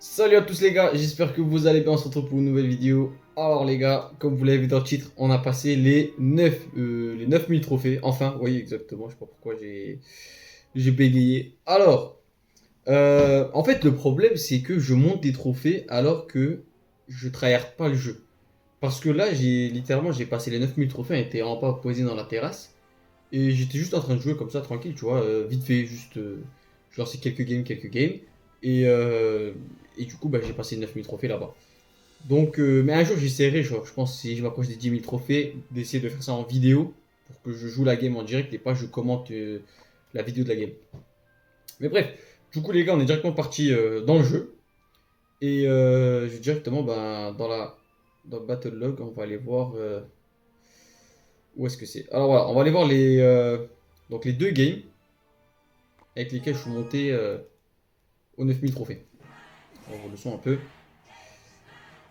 Salut à tous les gars, j'espère que vous allez bien, on se retrouve pour une nouvelle vidéo. Alors les gars, comme vous l'avez vu dans le titre, on a passé les 9000 trophées. Enfin, oui exactement, je sais pas pourquoi j'ai bégayé. Alors, en fait le problème c'est que je monte des trophées alors que je tryhard pas le jeu. Parce que là, j'ai passé les 9000 trophées, on était en pas posé dans la terrasse. Et j'étais juste en train de jouer comme ça, tranquille, tu vois, vite fait, juste. Je lançais quelques games. Et, euh, et du coup, bah, j'ai passé 9000 trophées là-bas. Donc, mais un jour, j'essaierai, genre, je pense, si je m'approche des 10 000 trophées, d'essayer de faire ça en vidéo. Pour que je joue la game en direct et pas je commente la vidéo de la game. Mais bref, du coup, les gars, on est directement parti dans le jeu. Et je vais directement ben, dans le Battle Log, on va aller voir. Où est-ce que c'est? Alors voilà, on va aller voir donc les deux games avec lesquels je suis monté aux 9000 trophées. On va voir le son un peu.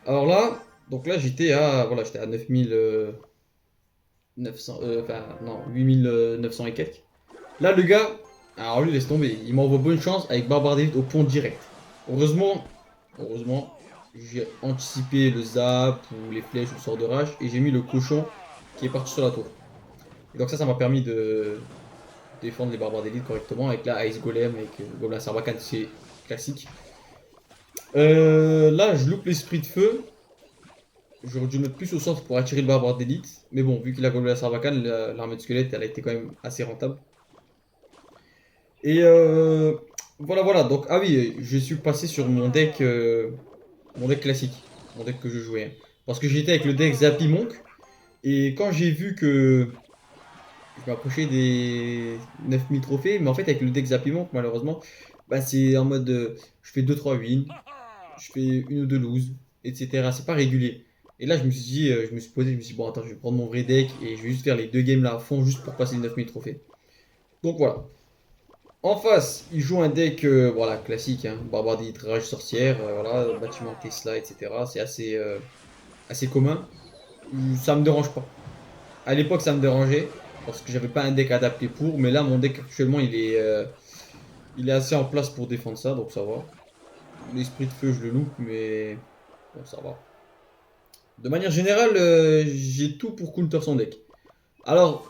Alors là, donc là j'étais à 9900, enfin non, 8900 et quelques. Là le gars, alors lui laisse tomber, il m'envoie bonne chance avec Barbare au pont direct. Heureusement, heureusement, j'ai anticipé le zap ou les flèches ou le sort de rage et j'ai mis le cochon qui est parti sur la tour. Et donc ça m'a permis de défendre les barbares d'élite correctement avec la Ice Golem, avec Gobelin Sarbacane, c'est classique. Là, je loupe l'esprit de feu. J'aurais dû mettre plus au centre pour attirer le barbare d'élite. Mais bon, vu qu'il a Gobelin Sarbacane, l'armée de squelette, elle a été quand même assez rentable. Et voilà, voilà. Donc, ah oui, je suis passé sur mon deck classique. Mon deck que je jouais, hein. Parce que j'étais avec le deck Zappy Monk. Et quand j'ai vu que je m'approchais des 9000 trophées, mais en fait, avec le deck Zappy Monk, malheureusement, bah, c'est en mode je fais 2-3 wins, je fais une ou deux loses, etc. C'est pas régulier. Et là, je me suis dit, je me suis posé, je me suis dit, bon, attends, je vais prendre mon vrai deck et je vais juste faire les deux games là à fond juste pour passer les 9000 trophées. Donc voilà. En face, il joue un deck voilà, classique, hein, Barbare d'élite, Rage Sorcière, voilà, bâtiment Tesla, etc. C'est assez commun. Ça me dérange pas. À l'époque, ça me dérangeait parce que j'avais pas un deck adapté pour, mais là, mon deck actuellement, il est assez en place pour défendre ça, donc ça va. L'esprit de feu, je le loupe, mais bon, ça va. De manière générale, j'ai tout pour counter son deck. Alors,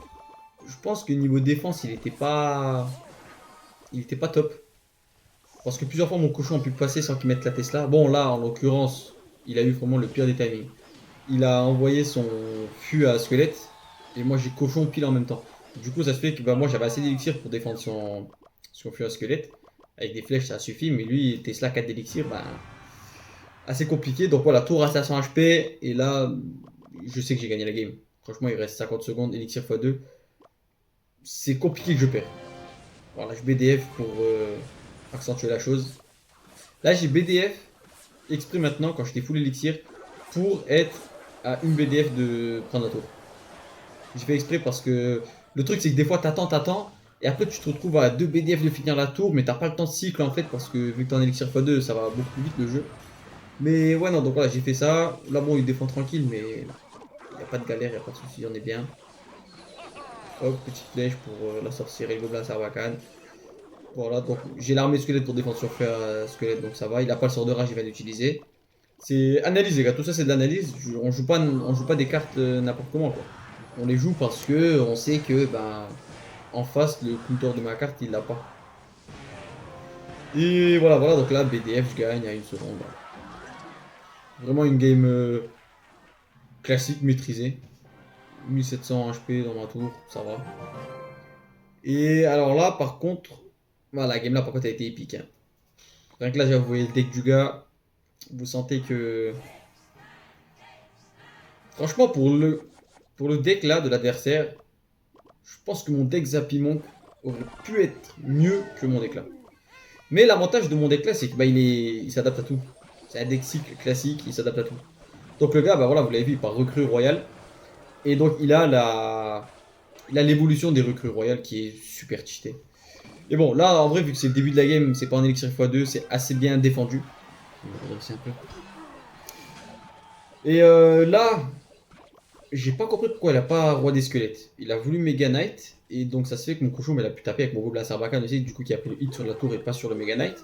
je pense que niveau défense, il était pas top. Parce que plusieurs fois, mon cochon a pu passer sans qu'il mette la Tesla. Bon, là, en l'occurrence, il a eu vraiment le pire des timings. Il a envoyé son fût à squelette, et moi, j'ai cochon pile en même temps. Du coup, ça se fait que bah, moi, j'avais assez d'élixir pour défendre son fût à squelette. Avec des flèches, ça suffit, mais lui, Tesla 4 d'élixir, bah, assez compliqué. Donc voilà, tour à 500 HP. Et là, je sais que j'ai gagné la game. Franchement, il reste 50 secondes, élixir x2. C'est compliqué que je perds. Voilà, je BDF pour accentuer la chose. Là, j'ai BDF exprès maintenant, quand j'étais full élixir, pour être à une BDF de prendre la tour. J'ai fait exprès parce que le truc, c'est que des fois, t'attends. Et après, tu te retrouves à 2 BDF de finir la tour, mais t'as pas le temps de cycle en fait, parce que vu que t'es en élixir x2, ça va beaucoup plus vite le jeu. Mais ouais, non, donc voilà, j'ai fait ça. Là, bon, il défend tranquille, mais il n'y a pas de galère, il n'y a pas de souci, on est bien. Hop, petite flèche pour la sorcière et le gobelin Sarbacane. Voilà, donc j'ai l'armée squelette pour défendre sur fer squelette, donc ça va. Il a pas le sort de rage, il va l'utiliser. C'est analyse, les gars, tout ça c'est de l'analyse. On joue pas des cartes n'importe comment, quoi. On les joue parce que on sait que, ben, en face, le counter de ma carte, il l'a pas. Et voilà, voilà, donc là, BDF, je gagne à une seconde. Vraiment une game classique maîtrisée. 1700 HP dans ma tour, ça va. Et alors là, par contre, voilà, la game là, par contre, a été épique, hein. Rien que là, j'ai envoyé le deck du gars. Vous sentez que. Franchement, pour le deck là de l'adversaire, je pense que mon deck Zappy Monk aurait pu être mieux que mon deck là. Mais l'avantage de mon deck là, c'est que bah, il s'adapte à tout. C'est un deck cycle classique, il s'adapte à tout. Donc le gars, bah voilà, vous l'avez vu, par recrue royale. Et donc il a l'évolution des recrues royales qui est super cheatée. Et bon, là, en vrai, vu que c'est le début de la game, c'est pas en élixir x2, c'est assez bien défendu. Je vais redresser un peu. Et là, j'ai pas compris pourquoi il a pas roi des squelettes. Il a voulu Mega Knight, et donc ça se fait que mon cochon, mais il a pu taper avec mon gobelin Sarbacane aussi, du coup, qui a pris le hit sur la tour et pas sur le Mega Knight.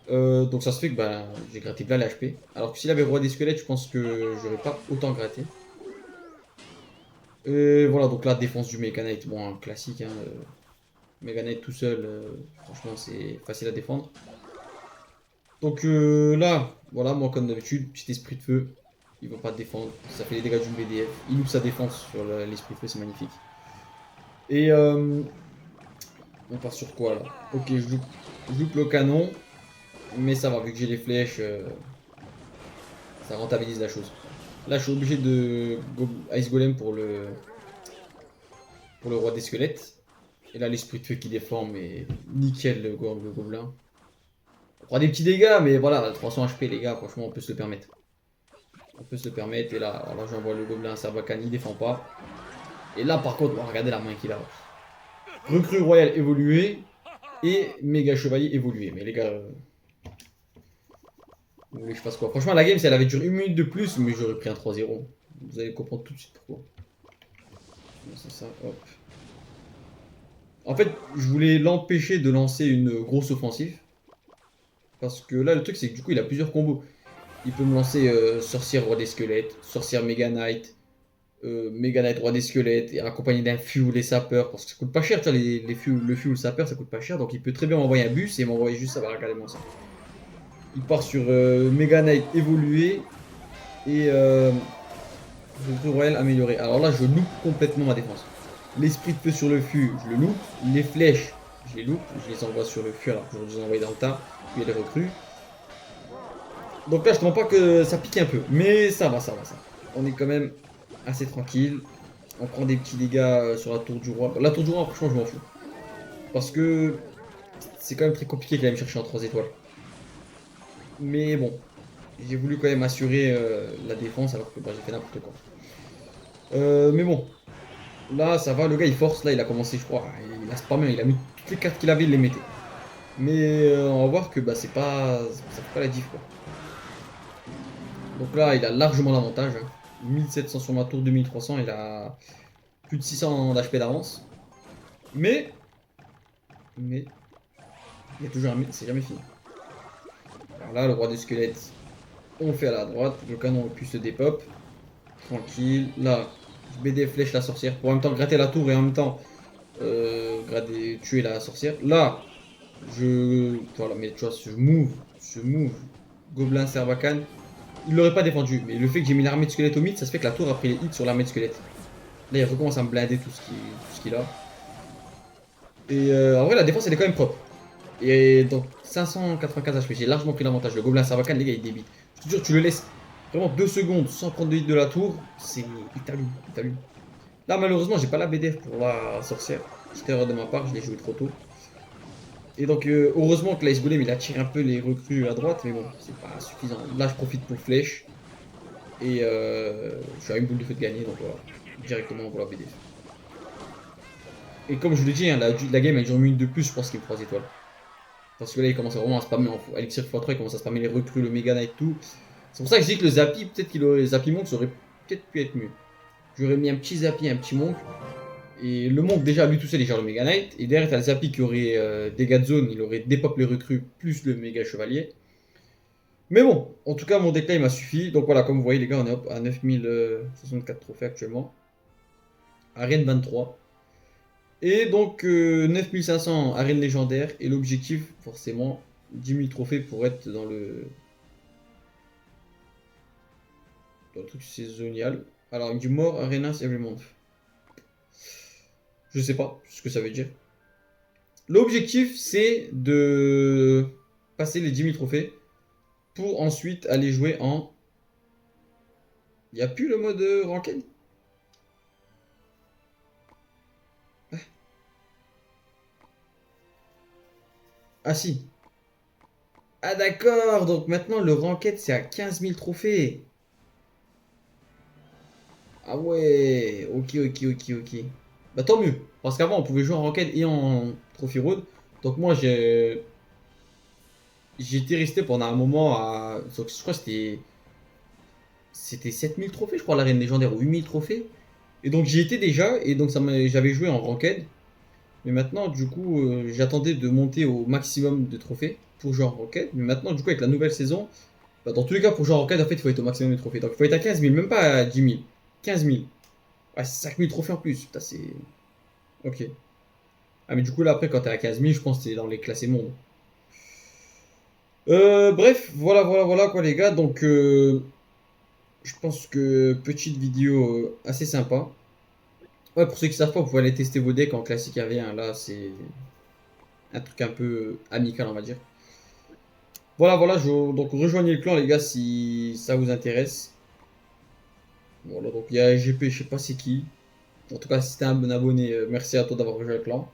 Donc ça se fait que bah, j'ai gratté plein les HP. Alors que s'il avait roi des squelettes, je pense que j'aurais pas autant gratté. Et voilà, donc la défense du Mega Knight, bon, un classique. Hein, Mega Knight tout seul, franchement, c'est facile à défendre. Donc là, voilà, moi comme d'habitude, petit esprit de feu. Il va pas te défendre, ça fait les dégâts d'une BDF. Il loupe sa défense sur l'esprit de feu, c'est magnifique. Et on part sur quoi là? Ok, je loupe le canon, mais ça va, vu que j'ai les flèches, ça rentabilise la chose. Là, je suis obligé de Ice Golem pour le roi des squelettes. Et là, l'esprit de feu qui défend, mais nickel le gobelin. On prend des petits dégâts, mais voilà, 300 HP, les gars, franchement, on peut se le permettre. On peut se le permettre. Et là, alors là j'envoie le gobelin à Sarbacane, il défend pas. Et là, par contre, regardez la main qu'il a. Recrue royale évoluée et méga chevalier évolué. Mais les gars, vous voulez que je fasse quoi? Franchement, la game, si elle avait duré une minute de plus, mais j'aurais pris un 3-0. Vous allez comprendre tout de suite pourquoi. C'est ça, hop. En fait, je voulais l'empêcher de lancer une grosse offensive. Parce que là, le truc, c'est que du coup, il a plusieurs combos. Il peut me lancer sorcière roi des squelettes, sorcière Mega Knight, Mega Knight roi des squelettes, et accompagné d'un fuel et sapeur, parce que ça coûte pas cher, tu vois, le fuel sapeur, ça coûte pas cher, donc il peut très bien m'envoyer un bus et m'envoyer juste ça, va regarder moi ça. Il part sur Mega Knight évolué et Royal amélioré. Alors là, je loupe complètement ma défense. L'esprit de feu sur le fût, je le loupe. Les flèches, je les loupe. Je les envoie sur le fût alors que j'aurais dû les envoyer dans le tas. Puis les recrues. Donc là, je te montre pas que ça pique un peu. Mais ça va, ça va, ça va. On est quand même assez tranquille. On prend des petits dégâts sur la tour du roi. La tour du roi, franchement, je m'en fous. Parce que c'est quand même très compliqué qu'il aille me chercher en 3 étoiles. Mais bon, j'ai voulu quand même assurer la défense alors que bah, j'ai fait n'importe quoi. Mais bon, là ça va, le gars il force, là il a commencé je crois, il a spammé, il a mis toutes les cartes qu'il avait, il les mettait. Mais on va voir que bah, ça fait pas la diff quoi. Donc là il a largement l'avantage, hein. 1700 sur ma tour, 2300, il a plus de 600 d'HP d'avance. Mais, il y a toujours un mais, c'est jamais fini. Alors là le roi des squelettes, on fait à la droite, le canon puisse se dépop. Tranquille, là, je mets des flèches la sorcière pour en même temps gratter la tour et en même temps tuer la sorcière. Là, voilà, mais tu vois, ce move, Gobelin Sarbacane, il l'aurait pas défendu. Mais le fait que j'ai mis l'armée de squelettes au mid, ça se fait que la tour a pris les hits sur l'armée de squelettes. Là, il recommence à me blinder tout ce qu'il a. Et en vrai, la défense, elle est quand même propre. Et donc, 595 HP, j'ai largement pris l'avantage. Le Gobelin Sarbacane, les gars, il débite. Je te jure, tu le laisses vraiment 2 secondes sans prendre de hit de la tour, c'est. Il t'allume. Là, malheureusement, j'ai pas la BDF pour la sorcière. C'était erreur de ma part, je l'ai joué trop tôt. Et donc, heureusement que l'Ice Golem il attire un peu les recrues à droite, mais bon, c'est pas suffisant. Là, je profite pour flèche. Et je suis à une boule de feu de gagner, donc voilà, directement pour la BDF. Et comme je vous l'ai dit, hein, la game elle dure une minute de plus, je pense qu'il me 3 étoiles. Parce que là, il commence vraiment à spammer en Elixir x3, il commence à spammer les recrues, le Mega Knight, tout. C'est pour ça que je dis que le Zappy, peut-être qu'il aurait. Le Zappy Monk, ça aurait peut-être pu être mieux. J'aurais mis un petit Zappy, un petit Monk. Et le Monk, déjà, lui tout seul, il gère le Mega Knight. Et derrière, t'as le Zappy qui aurait dégâts de zone, il aurait dépop les recrues, plus le Méga Chevalier. Mais bon, en tout cas, mon déclin m'a suffi. Donc voilà, comme vous voyez, les gars, on est à 9064 trophées actuellement. Arène 23. Et donc, 9500 arènes légendaires. Et l'objectif, forcément, 10 000 trophées pour être dans le truc saisonnial. Alors, du More Arenas Every Month. Je sais pas ce que ça veut dire. L'objectif, c'est de passer les 10 000 trophées pour ensuite aller jouer en. Il n'y a plus le mode ranked. Ah si. Ah d'accord, donc maintenant le ranked c'est à 15 000 trophées. Ah ouais, ok. Bah tant mieux, parce qu'avant on pouvait jouer en ranked et en trophy road. Donc moi j'étais resté pendant un moment à. Donc, je crois que c'était 7000 trophées, je crois, l'arène légendaire, ou 8000 trophées. Et donc j'y étais déjà, et donc j'avais joué en ranked. Mais maintenant, du coup, j'attendais de monter au maximum de trophées pour jouer en Rocket. Mais maintenant, du coup, avec la nouvelle saison, bah, dans tous les cas, pour jouer en Rocket, en fait, il faut être au maximum de trophées. Donc, il faut être à 15 000, même pas à 10 000. 15 000. Ouais, c'est 5 000 trophées en plus. Putain, c'est. Ok. Ah, mais du coup, là, après, quand t'es à 15 000, je pense que t'es dans les classés mondes. Bref, voilà, quoi, les gars. Donc, je pense que petite vidéo assez sympa. Ouais, pour ceux qui savent pas, vous pouvez aller tester vos decks en classique AV1. Là, c'est un truc un peu amical, on va dire. Donc rejoignez le clan, les gars, si ça vous intéresse. Voilà, donc il y a GP, je sais pas c'est qui. En tout cas, si t'es un bon abonné, merci à toi d'avoir rejoint le clan.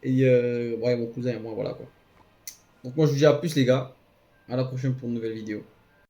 Et ouais, mon cousin et moi, voilà quoi. Donc moi, je vous dis à plus, les gars. À la prochaine pour une nouvelle vidéo.